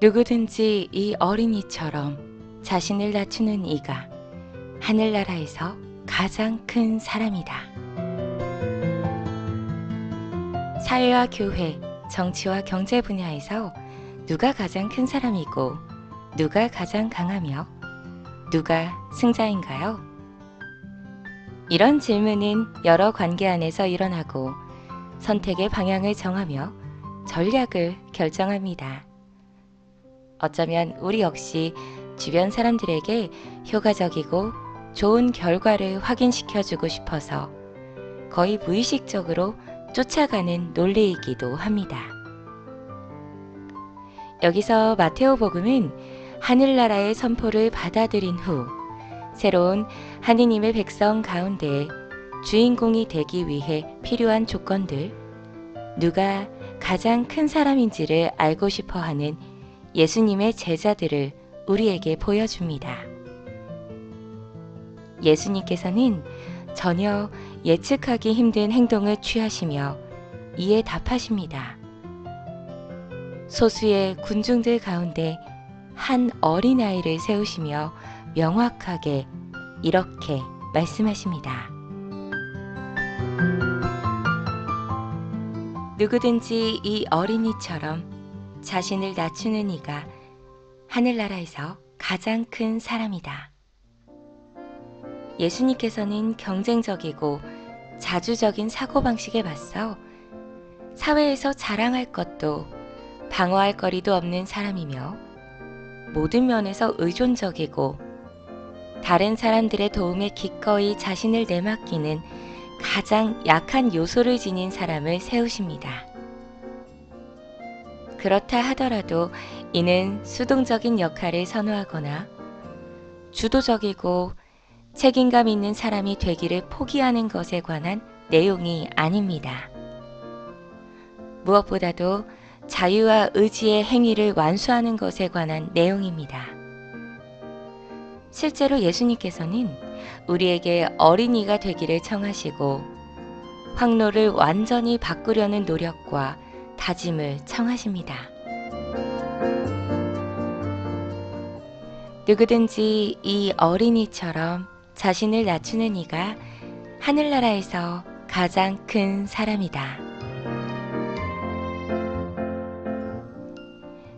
누구든지 이 어린이처럼 자신을 낮추는 이가 하늘나라에서 가장 큰 사람이다. 사회와 교회, 정치와 경제 분야에서 누가 가장 큰 사람이고 누가 가장 강하며 누가 승자인가요? 이런 질문은 여러 관계 안에서 일어나고 선택의 방향을 정하며 전략을 결정합니다. 어쩌면 우리 역시 주변 사람들에게 효과적이고 좋은 결과를 확인시켜주고 싶어서 거의 무의식적으로 쫓아가는 논리이기도 합니다. 여기서 마테오복음은 하늘나라의 선포를 받아들인 후 새로운 하느님의 백성 가운데 주인공이 되기 위해 필요한 조건들, 누가 가장 큰 사람인지를 알고 싶어하는 예수님의 제자들을 우리에게 보여줍니다. 예수님께서는 전혀 예측하기 힘든 행동을 취하시며 이에 답하십니다. 소수의 군중들 가운데 한 어린아이를 세우시며 명확하게 이렇게 말씀하십니다. 누구든지 이 어린이처럼 자신을 낮추는 이가 하늘나라에서 가장 큰 사람이다. 예수님께서는 경쟁적이고 자주적인 사고방식에 맞서 사회에서 자랑할 것도 방어할 거리도 없는 사람이며 모든 면에서 의존적이고 다른 사람들의 도움에 기꺼이 자신을 내맡기는 가장 약한 요소를 지닌 사람을 세우십니다. 그렇다 하더라도 이는 수동적인 역할을 선호하거나 주도적이고 책임감 있는 사람이 되기를 포기하는 것에 관한 내용이 아닙니다. 무엇보다도 자유와 의지의 행위를 완수하는 것에 관한 내용입니다. 실제로 예수님께서는 우리에게 어린이가 되기를 청하시고 황로를 완전히 바꾸려는 노력과 다짐을 청하십니다. 누구든지 이 어린이처럼 자신을 낮추는 이가 하늘나라에서 가장 큰 사람이다.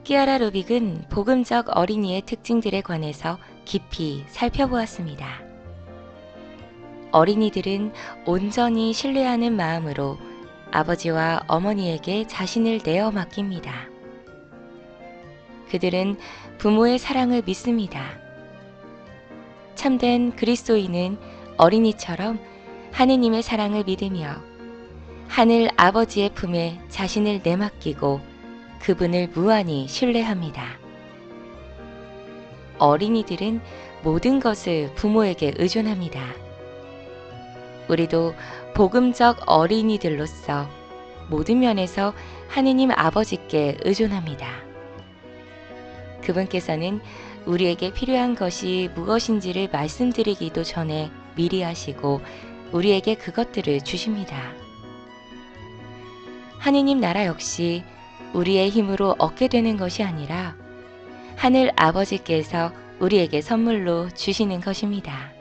키아라 루빅은 복음적 어린이의 특징들에 관해서 깊이 살펴보았습니다. 어린이들은 온전히 신뢰하는 마음으로 아버지와 어머니에게 자신을 내어 맡깁니다. 그들은 부모의 사랑을 믿습니다. 참된 그리스도인은 어린이처럼 하느님의 사랑을 믿으며 하늘 아버지의 품에 자신을 내맡기고 그분을 무한히 신뢰합니다. 어린이들은 모든 것을 부모에게 의존합니다. 우리도 복음적 어린이들로서 모든 면에서 하느님 아버지께 의존합니다. 그분께서는 우리에게 필요한 것이 무엇인지를 말씀드리기도 전에 미리 하시고 우리에게 그것들을 주십니다. 하느님 나라 역시 우리의 힘으로 얻게 되는 것이 아니라 하늘 아버지께서 우리에게 선물로 주시는 것입니다.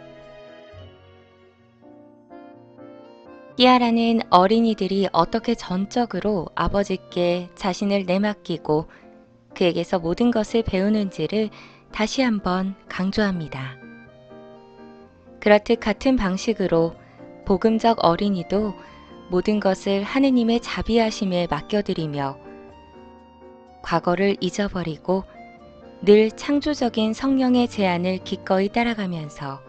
키아라는 어린이들이 어떻게 전적으로 아버지께 자신을 내맡기고 그에게서 모든 것을 배우는지를 다시 한번 강조합니다. 그렇듯 같은 방식으로 복음적 어린이도 모든 것을 하느님의 자비하심에 맡겨드리며 과거를 잊어버리고 늘 창조적인 성령의 제안을 기꺼이 따라가면서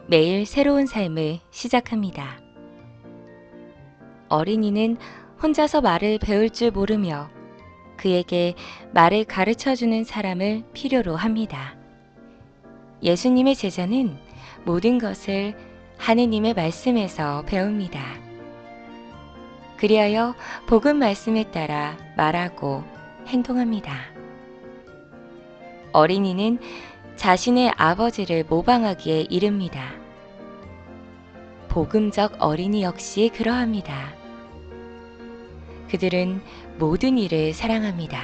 매일 새로운 삶을 시작합니다. 어린이는 혼자서 말을 배울 줄 모르며 그에게 말을 가르쳐주는 사람을 필요로 합니다. 예수님의 제자는 모든 것을 하느님의 말씀에서 배웁니다. 그리하여 복음 말씀에 따라 말하고 행동합니다. 어린이는 자신의 아버지를 모방하기에 이릅니다. 복음적 어린이 역시 그러합니다. 그들은 모든 일을 사랑합니다.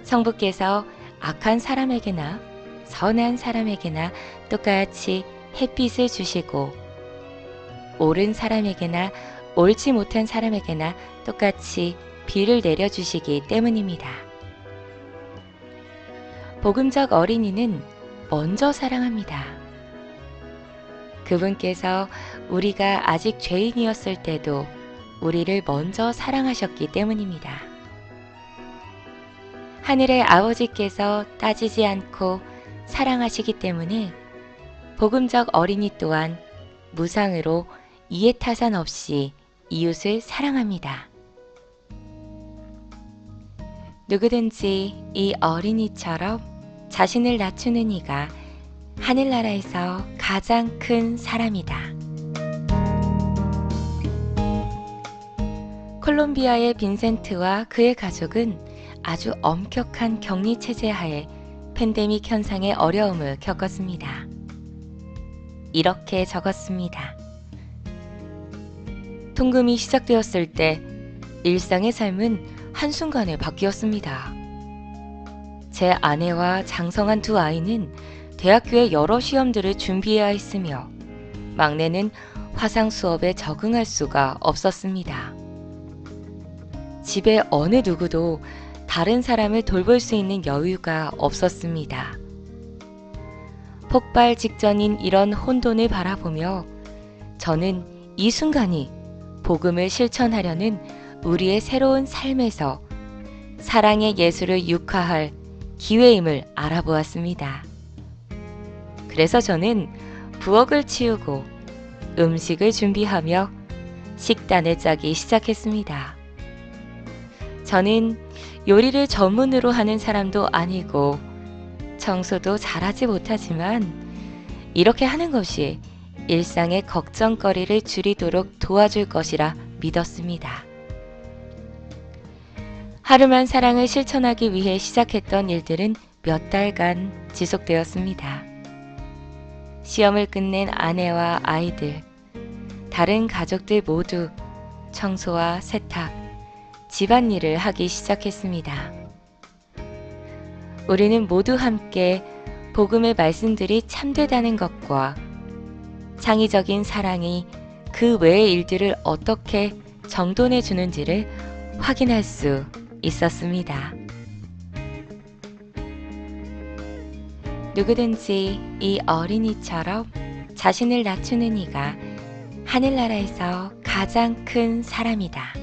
성부께서 악한 사람에게나 선한 사람에게나 똑같이 햇빛을 주시고 옳은 사람에게나 옳지 못한 사람에게나 똑같이 비를 내려주시기 때문입니다. 복음적 어린이는 먼저 사랑합니다. 그분께서 우리가 아직 죄인이었을 때도 우리를 먼저 사랑하셨기 때문입니다. 하늘의 아버지께서 따지지 않고 사랑하시기 때문에 복음적 어린이 또한 무상으로 이해타산 없이 이웃을 사랑합니다. 누구든지 이 어린이처럼 자신을 낮추는 이가 하늘나라에서 가장 큰 사람이다. 콜롬비아의 빈센트와 그의 가족은 아주 엄격한 격리 체제 하에 팬데믹 현상의 어려움을 겪었습니다. 이렇게 적었습니다. 통금이 시작되었을 때 일상의 삶은 한순간에 바뀌었습니다. 제 아내와 장성한 두 아이는 대학교의 여러 시험들을 준비해야 했으며 막내는 화상 수업에 적응할 수가 없었습니다. 집에 어느 누구도 다른 사람을 돌볼 수 있는 여유가 없었습니다. 폭발 직전인 이런 혼돈을 바라보며 저는 이 순간이 복음을 실천하려는 우리의 새로운 삶에서 사랑의 예수를 육화할 기회임을 알아보았습니다. 그래서 저는 부엌을 치우고 음식을 준비하며 식단을 짜기 시작했습니다. 저는 요리를 전문으로 하는 사람도 아니고 청소도 잘하지 못하지만 이렇게 하는 것이 일상의 걱정거리를 줄이도록 도와줄 것이라 믿었습니다. 하루만 사랑을 실천하기 위해 시작했던 일들은 몇 달간 지속되었습니다. 시험을 끝낸 아내와 아이들, 다른 가족들 모두 청소와 세탁, 집안일을 하기 시작했습니다. 우리는 모두 함께 복음의 말씀들이 참되다는 것과 창의적인 사랑이 그 외의 일들을 어떻게 정돈해 주는지를 확인할 수 있었습니다. 누구든지 이 어린이처럼 자신을 낮추는 이가 하늘나라에서 가장 큰 사람이다.